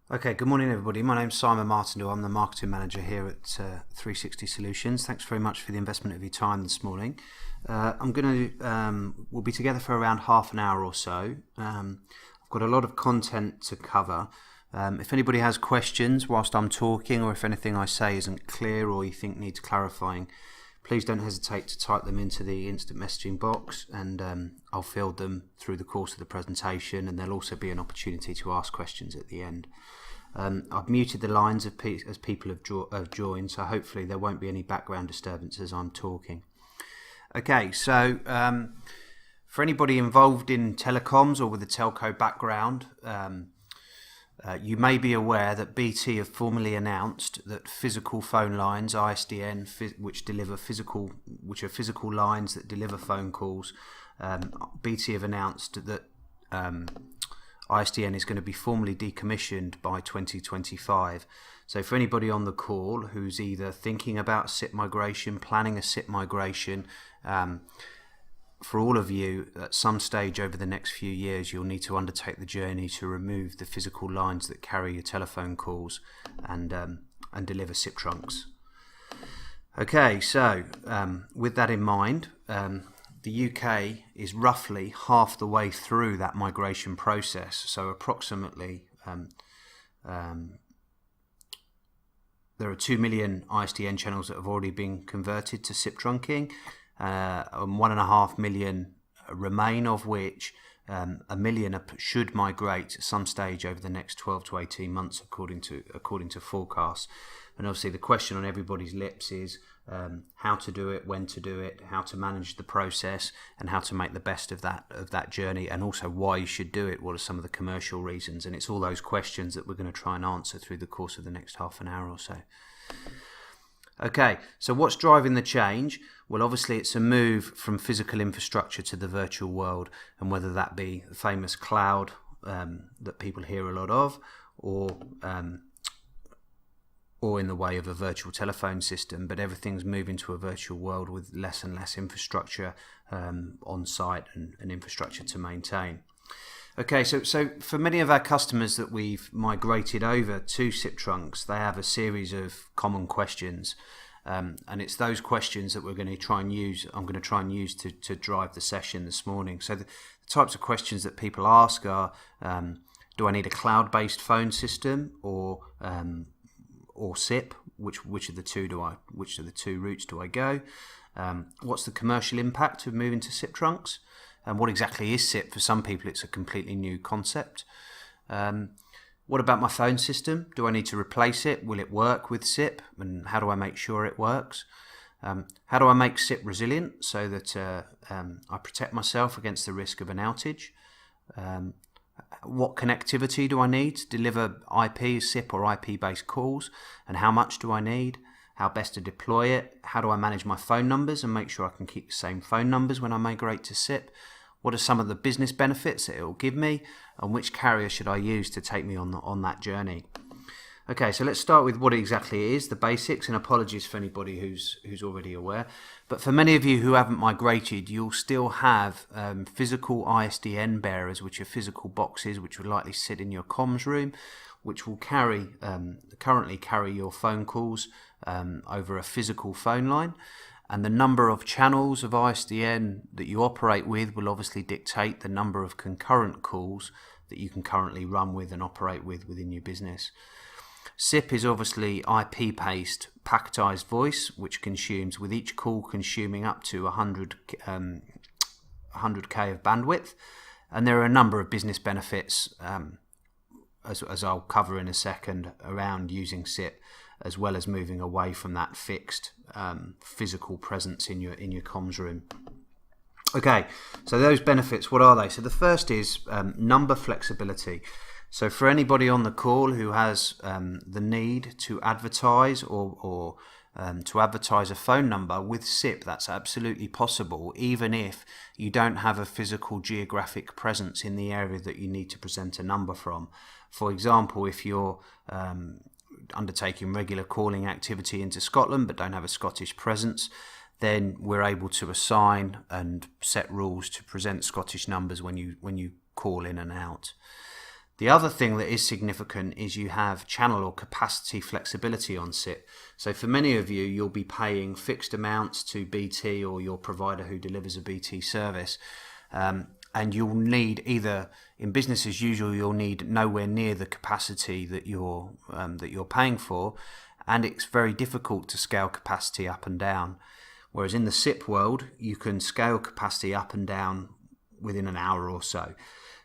Okay, good morning everybody. My name's Simon Martindale. I'm the marketing manager here at 360 Solutions. Thanks very much for the investment of your time this morning. We'll be together for around half an hour or so. I've got a lot of content to cover. If anybody has questions whilst I'm talking, or if anything I say isn't clear or you think needs clarifying, please don't hesitate to type them into the instant messaging box, and I'll field them through the course of the presentation, and there'll also be an opportunity to ask questions at the end. I've muted the lines as people have joined, so hopefully there won't be any background disturbance as I'm talking. Okay, so for anybody involved in telecoms or with a telco background, you may be aware that BT have formally announced that physical phone lines, ISDN, which are physical lines that deliver phone calls, BT have announced that ISDN is going to be formally decommissioned by 2025. So for anybody on the call who's either thinking about SIP migration, planning a SIP migration, for all of you, at some stage over the next few years, you'll need to undertake the journey to remove the physical lines that carry your telephone calls and deliver SIP trunks. Okay, so with that in mind, the UK is roughly half the way through that migration process. So approximately there are 2 million ISDN channels that have already been converted to SIP trunking, and 1.5 million remain, of which 1 million should migrate at some stage over the next 12 to 18 months, according to forecasts. And obviously the question on everybody's lips is how to do it, when to do it, how to manage the process, and how to make the best of that journey, and also why you should do it. What are some of the commercial reasons? And it's all those questions that we're going to try and answer through the course of the next half an hour or so. Okay, so what's driving the change? Well, obviously it's a move from physical infrastructure to the virtual world, and whether that be the famous cloud that people hear a lot of, or in the way of a virtual telephone system, but everything's moving to a virtual world with less and less infrastructure on site and infrastructure to maintain. Okay, so for many of our customers that we've migrated over to SIP trunks, they have a series of common questions, and it's those questions that I'm going to try and use to drive the session this morning. So the types of questions that people ask are, do I need a cloud-based phone system or SIP? Which of the two routes do I go? What's the commercial impact of moving to SIP trunks? And what exactly is SIP? For some people, it's a completely new concept. What about my phone system? Do I need to replace it? Will it work with SIP? And how do I make sure it works? How do I make SIP resilient so that I protect myself against the risk of an outage? What connectivity do I need to deliver IP, SIP or IP-based calls? And how much do I need? How best to deploy it? How do I manage my phone numbers and make sure I can keep the same phone numbers when I migrate to SIP? What are some of the business benefits that it will give me? And which carrier should I use to take me on that journey? Okay, so let's start with what exactly it is, the basics, and apologies for anybody who's already aware. But for many of you who haven't migrated, you'll still have physical ISDN bearers, which are physical boxes which will likely sit in your comms room, which will currently carry your phone calls over a physical phone line. And the number of channels of ISDN that you operate with will obviously dictate the number of concurrent calls that you can currently run with and operate within your business. SIP is obviously IP-based packetized voice, which consumes, with each call consuming up to 100k of bandwidth. And there are a number of business benefits, as I'll cover in a second, around using SIP, as well as moving away from that fixed physical presence in your comms room. Okay, so those benefits, what are they? So the first is number flexibility. So for anybody on the call who has the need to advertise or to advertise a phone number with SIP, that's absolutely possible, even if you don't have a physical geographic presence in the area that you need to present a number from. For example, if you're undertaking regular calling activity into Scotland but don't have a Scottish presence, then we're able to assign and set rules to present Scottish numbers when you call in and out. The other thing that is significant is you have channel or capacity flexibility on SIP. So for many of you, you'll be paying fixed amounts to BT or your provider who delivers a BT service. And you'll need either, in business as usual, you'll need nowhere near the capacity that you're paying for, and it's very difficult to scale capacity up and down. Whereas in the SIP world, you can scale capacity up and down within an hour or so.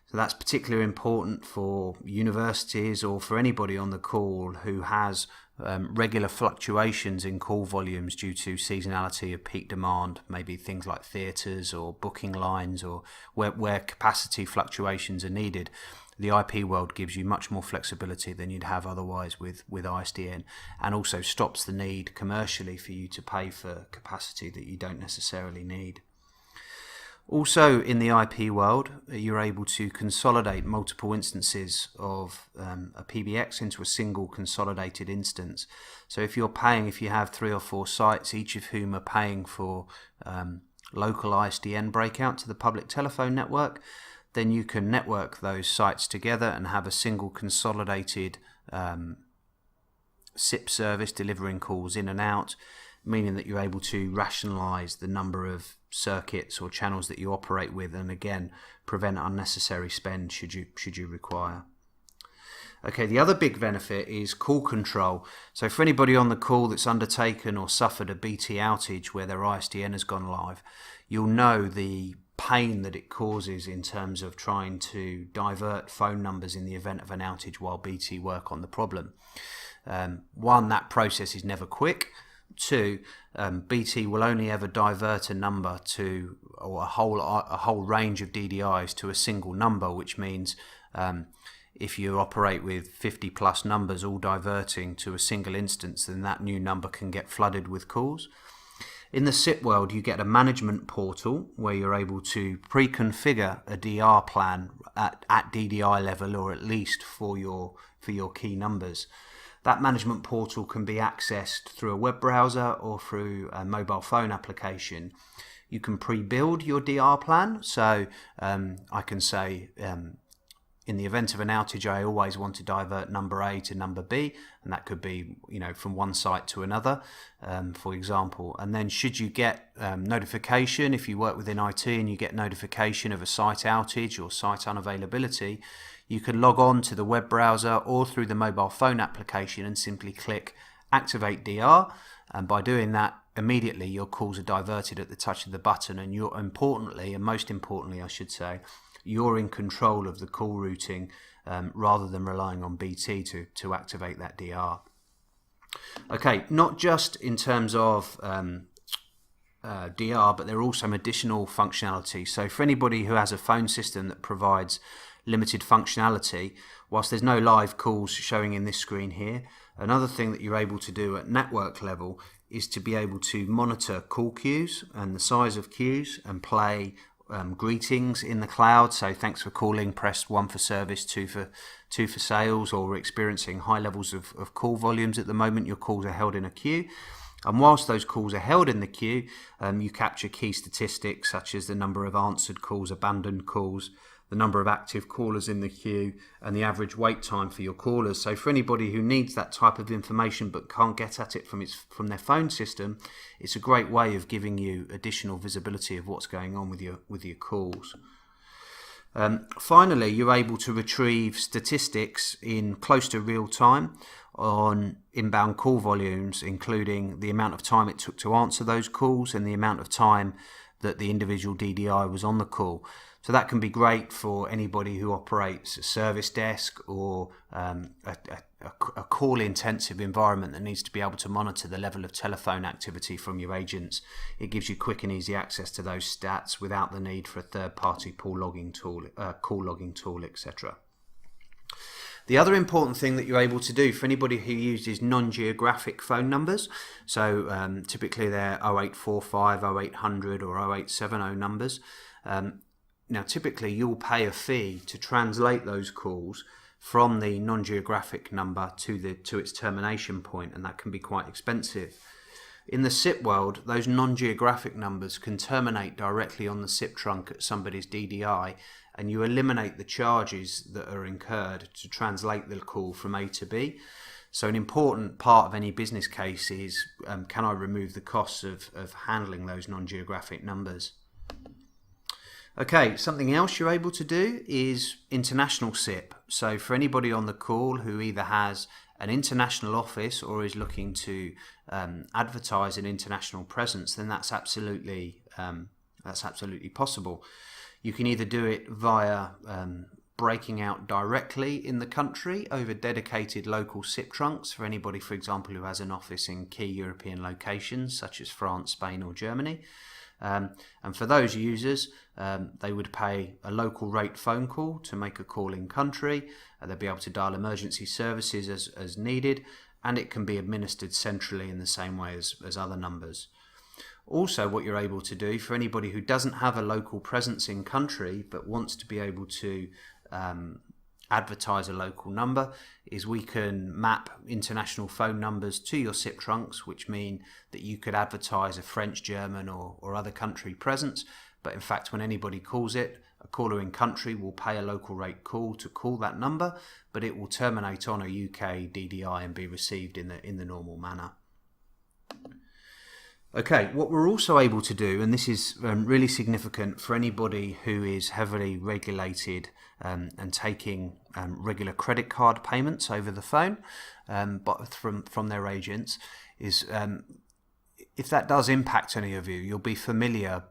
So that's particularly important for universities or for anybody on the call who has regular fluctuations in call volumes due to seasonality of peak demand, maybe things like theatres or booking lines, or where capacity fluctuations are needed. The IP world gives you much more flexibility than you'd have otherwise with ISDN, and also stops the need commercially for you to pay for capacity that you don't necessarily need. Also, in the IP world, you're able to consolidate multiple instances of a PBX into a single consolidated instance. So if you have 3 or 4 sites, each of whom are paying for local ISDN breakout to the public telephone network, then you can network those sites together and have a single consolidated SIP service delivering calls in and out, meaning that you're able to rationalize the number of circuits or channels that you operate with, and again prevent unnecessary spend should you require. Okay, the other big benefit is call control. So for anybody on the call that's undertaken or suffered a BT outage where their ISDN has gone live, you'll know the pain that it causes in terms of trying to divert phone numbers in the event of an outage while BT work on the problem. One, that process is never quick. 2, BT will only ever divert a number to, or a whole range of DDIs to a single number, which means if you operate with 50 plus numbers all diverting to a single instance, then that new number can get flooded with calls. In the SIP world, you get a management portal where you're able to pre-configure a DR plan at DDI level, or at least for your key numbers. That management portal can be accessed through a web browser or through a mobile phone application. You can pre-build your DR plan. So I can say, in the event of an outage, I always want to divert number A to number B, and that could be, from one site to another, for example. And then should you get notification, if you work within IT and you get notification of a site outage or site unavailability, you can log on to the web browser or through the mobile phone application and simply click Activate DR. And by doing that, immediately your calls are diverted at the touch of the button, and most importantly, I should say, you're in control of the call routing rather than relying on BT to activate that DR. Okay, not just in terms of DR, but there are also some additional functionality. So for anybody who has a phone system that provides limited functionality, whilst there's no live calls showing in this screen here, another thing that you're able to do at network level is to be able to monitor call queues and the size of queues and play greetings in the cloud. So thanks for calling, press 1 for service, 2 for sales, or we're experiencing high levels of call volumes at the moment. Your calls are held in a queue. And whilst those calls are held in the queue, you capture key statistics such as the number of answered calls, abandoned calls, the number of active callers in the queue, and the average wait time for your callers. So for anybody who needs that type of information but can't get at it from their phone system, it's a great way of giving you additional visibility of what's going on with your calls. Finally, you're able to retrieve statistics in close to real time on inbound call volumes, including the amount of time it took to answer those calls and the amount of time that the individual DDI was on the call. So that can be great for anybody who operates a service desk or a call-intensive environment that needs to be able to monitor the level of telephone activity from your agents. It gives you quick and easy access to those stats without the need for a third-party call logging tool, etc. The other important thing that you're able to do for anybody who uses non-geographic phone numbers, so typically they're 0845, 0800 or 0870 numbers. Now typically you'll pay a fee to translate those calls from the non-geographic number to its termination point, and that can be quite expensive. In the SIP world, those non-geographic numbers can terminate directly on the SIP trunk at somebody's DDI, and you eliminate the charges that are incurred to translate the call from A to B. So an important part of any business case is, can I remove the costs of handling those non-geographic numbers? Okay, something else you're able to do is international SIP. So for anybody on the call who either has an international office or is looking to advertise an international presence, then that's absolutely possible. You can either do it via breaking out directly in the country over dedicated local SIP trunks for anybody, for example, who has an office in key European locations such as France, Spain or Germany. And for those users, they would pay a local rate phone call to make a call in country. They'll be able to dial emergency services as needed, and it can be administered centrally in the same way as other numbers. Also, what you're able to do for anybody who doesn't have a local presence in country but wants to be able to advertise a local number is we can map international phone numbers to your SIP trunks, which mean that you could advertise a French, German or other country presence, but in fact when anybody calls it, a caller in country will pay a local rate call to call that number, but it will terminate on a UK DDI and be received in the normal manner. Okay, what we're also able to do, and this is really significant for anybody who is heavily regulated and taking regular credit card payments over the phone, but from their agents, is if that does impact any of you, you'll be familiar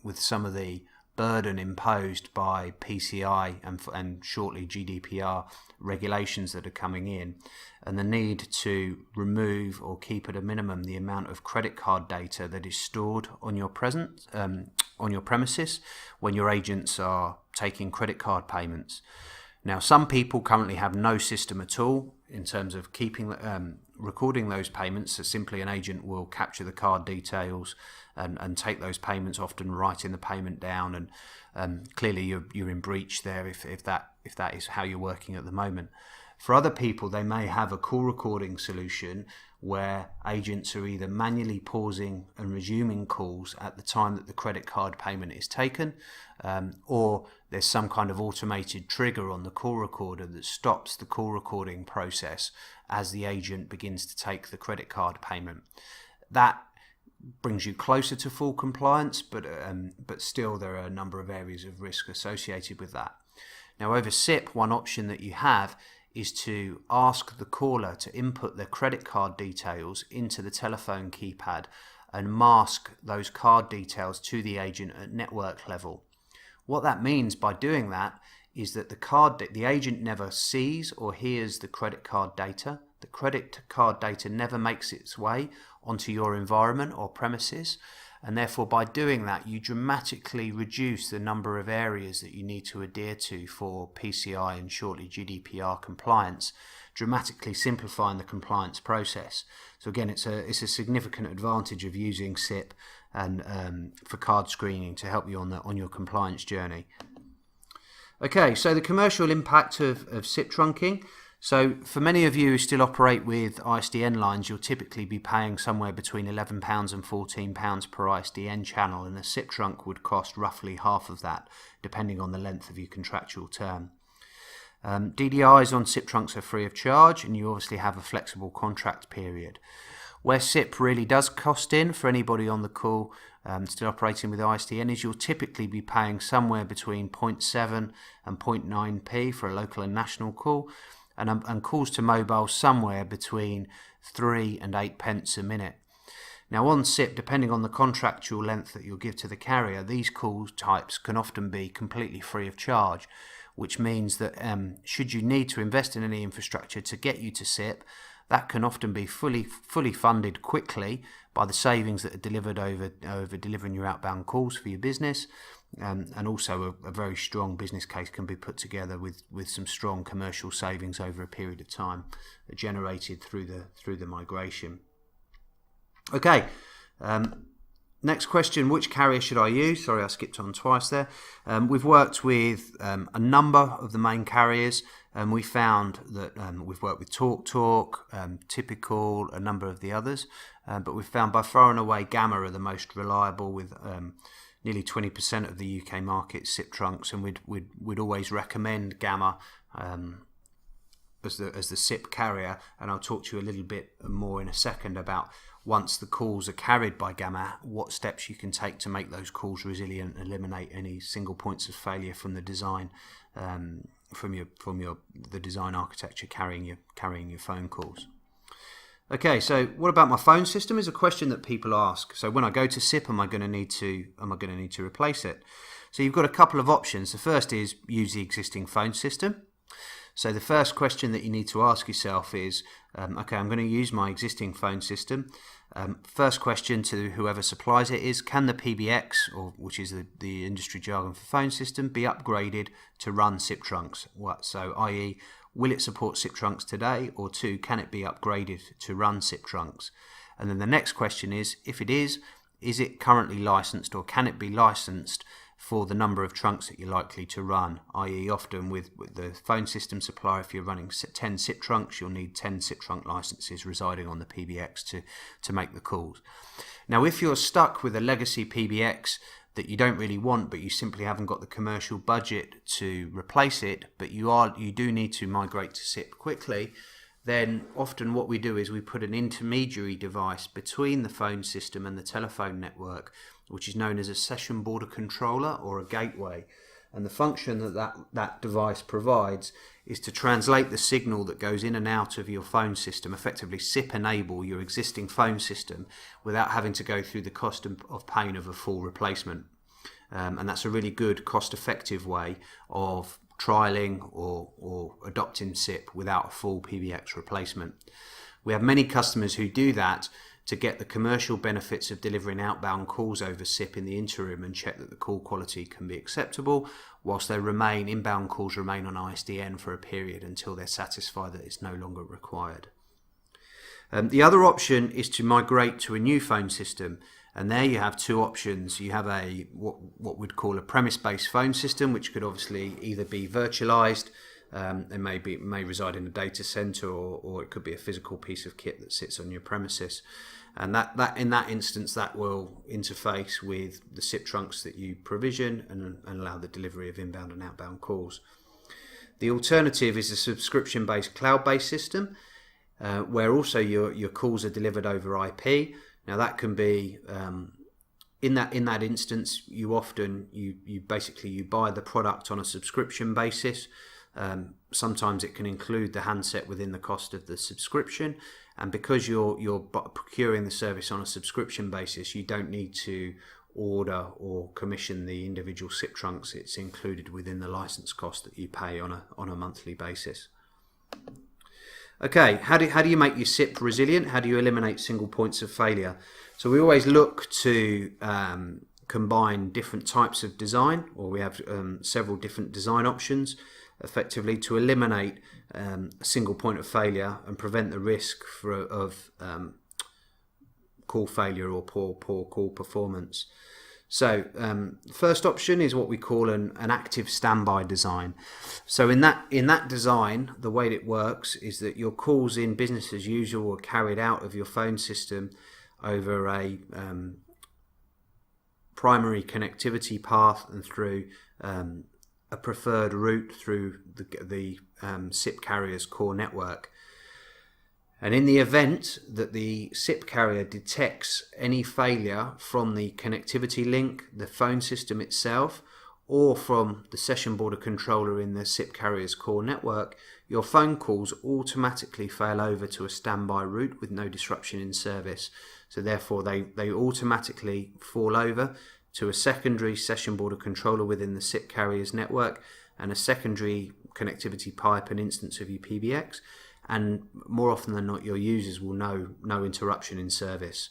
with some of the burden imposed by PCI and shortly GDPR regulations that are coming in, and the need to remove or keep at a minimum the amount of credit card data that is stored on your premises when your agents are taking credit card payments. Now, some people currently have no system at all in terms of keeping recording those payments, so simply an agent will capture the card details and take those payments, often writing the payment down, and clearly you're in breach there if that is how you're working at the moment. For other people, they may have a call recording solution where agents are either manually pausing and resuming calls at the time that the credit card payment is taken, or there's some kind of automated trigger on the call recorder that stops the call recording process as the agent begins to take the credit card payment. That brings you closer to full compliance, but still there are a number of areas of risk associated with that. Now, over SIP, one option that you have is to ask the caller to input their credit card details into the telephone keypad and mask those card details to the agent at network level. What that means by doing that is that the agent never sees or hears the credit card data. The credit card data never makes its way onto your environment or premises, and therefore by doing that you dramatically reduce the number of areas that you need to adhere to for PCI and shortly GDPR compliance, dramatically simplifying the compliance process. So again, it's a significant advantage of using SIP and for card screening to help you on your compliance journey. Okay, so the commercial impact of SIP trunking. So for many of you who still operate with ISDN lines, you'll typically be paying somewhere between £11 and £14 per ISDN channel, and a SIP trunk would cost roughly half of that, depending on the length of your contractual term. DDIs on SIP trunks are free of charge, and you obviously have a flexible contract period. Where SIP really does cost in for anybody on the call still operating with ISDN is you'll typically be paying somewhere between 0.7 and 0.9p for a local and national call, and calls to mobile somewhere between 3 and 8 pence a minute. Now on SIP, depending on the contractual length that you'll give to the carrier, these call types can often be completely free of charge, which means that should you need to invest in any infrastructure to get you to SIP, that can often be fully funded quickly by the savings that are delivered over delivering your outbound calls for your business, and also a very strong business case can be put together with some strong commercial savings over a period of time generated through the migration. Okay, next question, which carrier should I use? Sorry, I skipped on twice there. We've worked with a number of the main carriers, and we found that we've worked with TalkTalk, Typical, a number of the others, but we've found by far and away Gamma are the most reliable with nearly 20% of the UK market SIP trunks, and we'd always recommend Gamma as the SIP carrier. And I'll talk to you a little bit more in a second about, once the calls are carried by Gamma, what steps you can take to make those calls resilient and eliminate any single points of failure from the design, from the design architecture carrying your phone calls. Okay, so what about my phone system is a question that people ask. So when I go to SIP, am I going to need to replace it? So you've got a couple of options. The first is use the existing phone system. So the first question that you need to ask yourself is, okay, I'm going to use my existing phone system. First question to whoever supplies it is, can the PBX, which is the industry jargon for phone system, be upgraded to run SIP trunks? So i.e., will it support SIP trunks today? Or two, can it be upgraded to run SIP trunks? And then the next question is, if it is it currently licensed, or can it be licensed for the number of trunks that you're likely to run? I.e., often with the phone system supplier, if you're running 10 SIP trunks, you'll need 10 SIP trunk licenses residing on the PBX to make the calls. Now, if you're stuck with a legacy PBX that you don't really want, but you simply haven't got the commercial budget to replace it, but you do need to migrate to SIP quickly, then often what we do is we put an intermediary device between the phone system and the telephone network, which is known as a session border controller or a gateway. And the function that device provides is to translate the signal that goes in and out of your phone system, effectively SIP enable your existing phone system without having to go through the cost of pain of a full replacement. And that's a really good cost-effective way of trialing or adopting SIP without a full PBX replacement. We have many customers who do that to get the commercial benefits of delivering outbound calls over SIP in the interim and check that the call quality can be acceptable, whilst inbound calls remain on ISDN for a period until they're satisfied that it's no longer required. The other option is to migrate to a new phone system, and there you have two options. You have what we'd call a premise-based phone system, which could obviously either be virtualized, it may reside in a data center, or it could be a physical piece of kit that sits on your premises. And that in that instance, that will interface with the SIP trunks that you provision and allow the delivery of inbound and outbound calls. The alternative is a subscription-based cloud-based system, where also your calls are delivered over IP. Now that can be in that instance, you basically buy the product on a subscription basis. Sometimes it can include the handset within the cost of the subscription, and because you're procuring the service on a subscription basis, you don't need to order or commission the individual SIP trunks. It's included within the license cost that you pay on a monthly basis. Okay, how do you make your SIP resilient? How do you eliminate single points of failure? So we always look to combine different types of design, or we have several different design options, effectively to eliminate a single point of failure and prevent the risk of call failure or poor call performance. So first option is what we call an active standby design. So in that design, the way it works is that your calls in business as usual are carried out of your phone system over a primary connectivity path and through a preferred route through the SIP carrier's core network. And in the event that the SIP carrier detects any failure from the connectivity link, the phone system itself, or from the session border controller in the SIP carrier's core network, your phone calls automatically fail over to a standby route with no disruption in service. So therefore they automatically fall over to a secondary session border controller within the SIP carrier's network and a secondary connectivity pipe and instance of your PBX, and more often than not your users will know no interruption in service.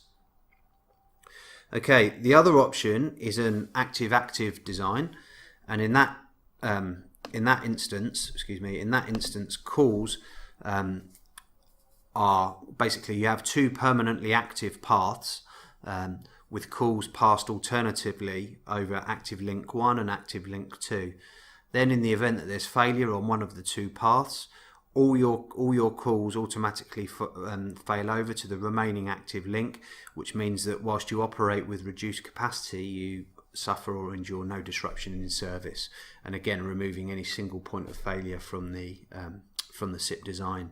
Okay, the other option is an active design, and in that instance, calls are basically, you have two permanently active paths with calls passed alternatively over active link 1 and active link 2. Then in the event that there's failure on one of the two paths, all your calls automatically fail over to the remaining active link, which means that whilst you operate with reduced capacity, you suffer or endure no disruption in service, and again removing any single point of failure from the SIP design.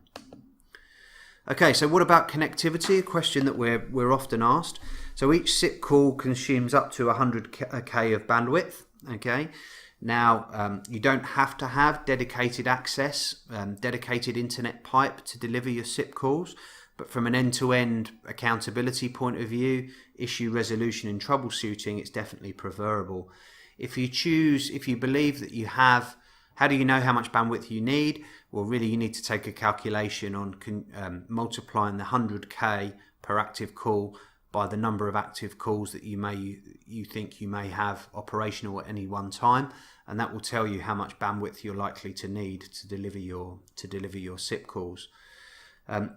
Okay, so what about connectivity? A question that we're often asked. So each SIP call consumes up to 100K of bandwidth. Okay, now you don't have to have dedicated access, dedicated internet pipe to deliver your SIP calls, but from an end-to-end accountability point of view, issue resolution and troubleshooting, it's definitely preferable. If you believe that you have, how do you know how much bandwidth you need? Well, really, you need to take a calculation on multiplying the 100K per active call by the number of active calls that you think you may have operational at any one time, and that will tell you how much bandwidth you're likely to need to deliver your SIP calls.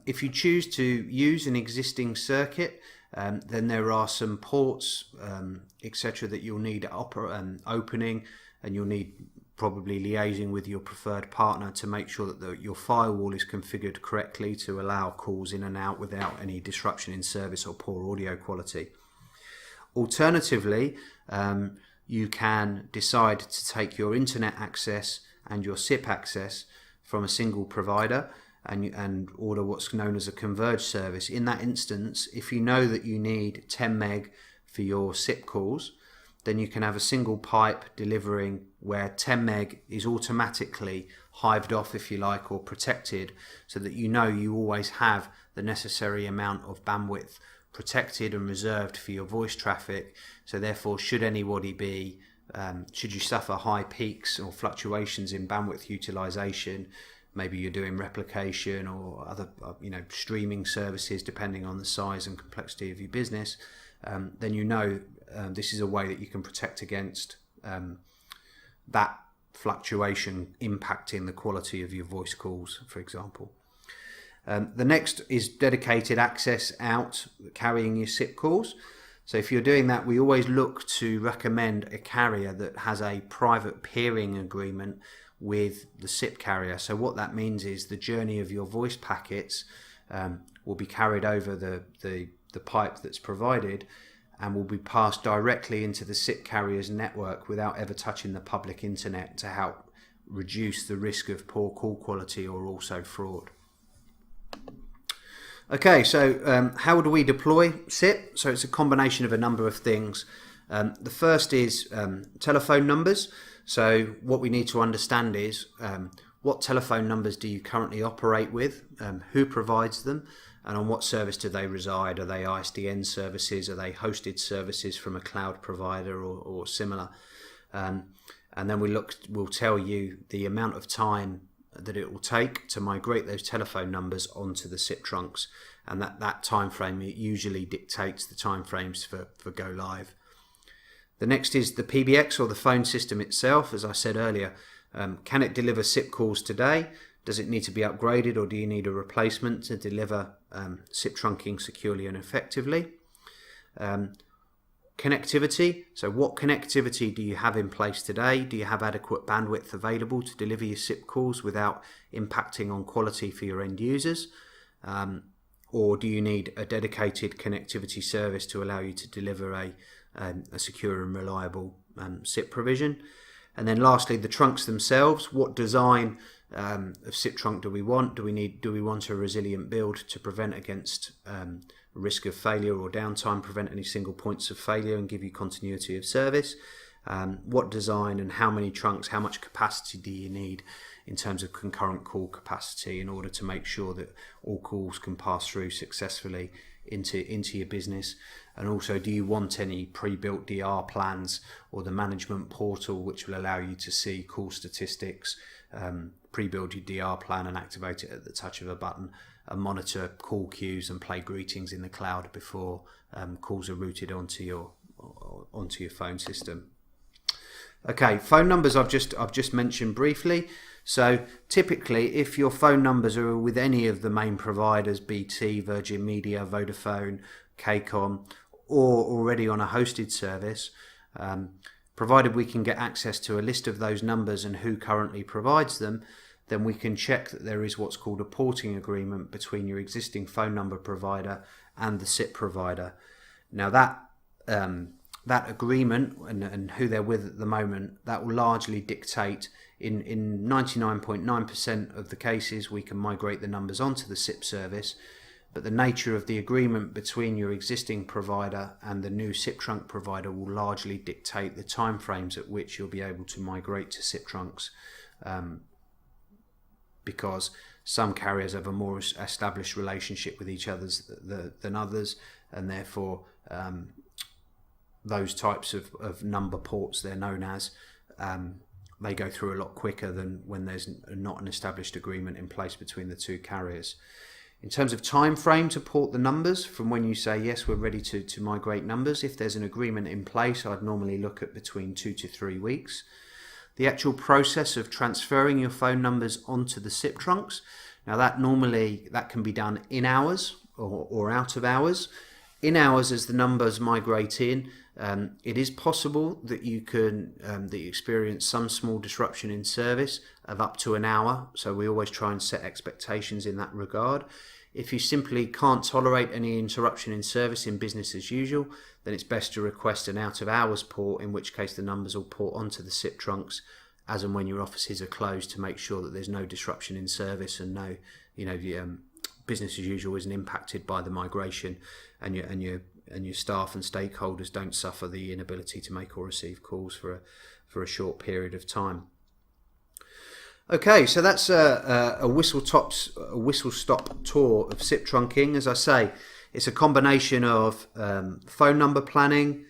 If you choose to use an existing circuit, then there are some ports, etc., that you'll need opening, and you'll need probably liaising with your preferred partner to make sure that your firewall is configured correctly to allow calls in and out without any disruption in service or poor audio quality. Alternatively, you can decide to take your internet access and your SIP access from a single provider and order what's known as a converged service. In that instance, if you know that you need 10 meg for your SIP calls, then you can have a single pipe delivering where 10 meg is automatically hived off, if you like, or protected, so that you know you always have the necessary amount of bandwidth protected and reserved for your voice traffic. So therefore, should you suffer high peaks or fluctuations in bandwidth utilization, maybe you're doing replication or other streaming services, depending on the size and complexity of your business, then this is a way that you can protect against that fluctuation impacting the quality of your voice calls, for example. The next is dedicated access out, carrying your SIP calls. So if you're doing that, we always look to recommend a carrier that has a private peering agreement with the SIP carrier. So what that means is the journey of your voice packets will be carried over the pipe that's provided and will be passed directly into the SIP carrier's network without ever touching the public internet, to help reduce the risk of poor call quality or also fraud. Okay, so how do we deploy SIP? So it's a combination of a number of things. The first is telephone numbers. So what we need to understand is what telephone numbers do you currently operate with, who provides them, and on what service do they reside? Are they ISDN services? Are they hosted services from a cloud provider or similar? And then we'll tell you the amount of time that it will take to migrate those telephone numbers onto the SIP trunks, and that time frame usually dictates the time frames for go live. The next is the PBX, or the phone system itself. As I said earlier, can it deliver SIP calls today? Does it need to be upgraded, or do you need a replacement to deliver SIP trunking securely and effectively? Connectivity. So what connectivity do you have in place today? Do you have adequate bandwidth available to deliver your SIP calls without impacting on quality for your end users? Or do you need a dedicated connectivity service to allow you to deliver a secure and reliable SIP provision? And then lastly, the trunks themselves. What design of SIP trunk do we want? Do we want a resilient build to prevent against risk of failure or downtime, prevent any single points of failure and give you continuity of service? What design and how many trunks, how much capacity do you need in terms of concurrent call capacity in order to make sure that all calls can pass through successfully into your business? And also, do you want any pre-built DR plans or the management portal which will allow you to see call statistics, pre-build your DR plan and activate it at the touch of a button, and monitor call queues and play greetings in the cloud before calls are routed onto your phone system? Okay, phone numbers I've just mentioned briefly. So typically, if your phone numbers are with any of the main providers, BT, Virgin Media, Vodafone, KCOM, or already on a hosted service, provided we can get access to a list of those numbers and who currently provides them, then we can check that there is what's called a porting agreement between your existing phone number provider and the SIP provider. Now that that agreement and who they're with at the moment, that will largely dictate, in 99.9% of the cases, we can migrate the numbers onto the SIP service, but the nature of the agreement between your existing provider and the new SIP trunk provider will largely dictate the timeframes at which you'll be able to migrate to SIP trunks, because some carriers have a more established relationship with each other than others, and therefore those types of number ports, they're known as, they go through a lot quicker than when there's not an established agreement in place between the two carriers. In terms of time frame to port the numbers, from when you say yes, we're ready to migrate numbers, if there's an agreement in place, I'd normally look at between 2 to 3 weeks. The actual process of transferring your phone numbers onto the SIP trunks, now that can be done in hours or out of hours. In hours, as the numbers migrate in, it is possible that you experience some small disruption in service of up to an hour, so we always try and set expectations in that regard. If you simply can't tolerate any interruption in service in business as usual, then it's best to request an out of hours port, in which case the numbers will port onto the SIP trunks as and when your offices are closed, to make sure that there's no disruption in service and no, business as usual isn't impacted by the migration, and your staff and stakeholders don't suffer the inability to make or receive calls for a short period of time. Okay, so that's a whistle-stop tour of SIP trunking. As I say, it's a combination of phone number planning,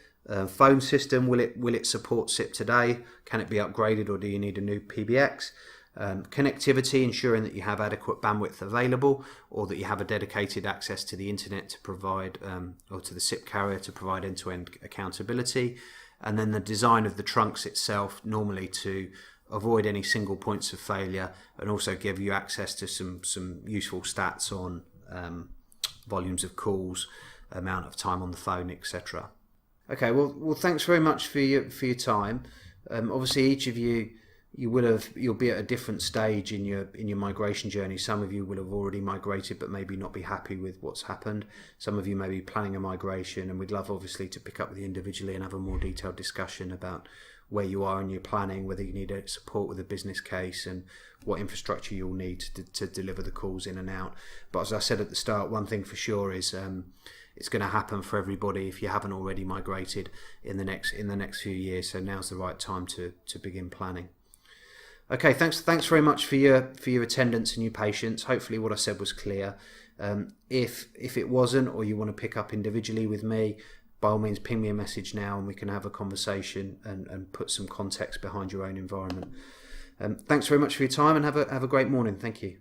phone system. Will it support SIP today? Can it be upgraded, or do you need a new PBX? Connectivity, ensuring that you have adequate bandwidth available, or that you have a dedicated access to the internet to provide, or to the SIP carrier to provide end-to-end accountability. And then the design of the trunks itself, normally to avoid any single points of failure, and also give you access to some useful stats on volumes of calls, amount of time on the phone, etc. Okay, well, thanks very much for your time. Obviously, each of you'll be at a different stage in your migration journey. Some of you will have already migrated but maybe not be happy with what's happened. Some of you may be planning a migration, and we'd love obviously to pick up with you individually and have a more detailed discussion about where you are in your planning, whether you need support with a business case, and what infrastructure you'll need to deliver the calls in and out. But as I said at the start, one thing for sure is it's going to happen for everybody if you haven't already migrated in the next few years. So now's the right time to begin planning. Okay, thanks very much for your attendance and your patience. Hopefully what I said was clear. If it wasn't, or you want to pick up individually with me, by all means ping me a message now and we can have a conversation and put some context behind your own environment. Thanks very much for your time, and have a great morning. Thank you.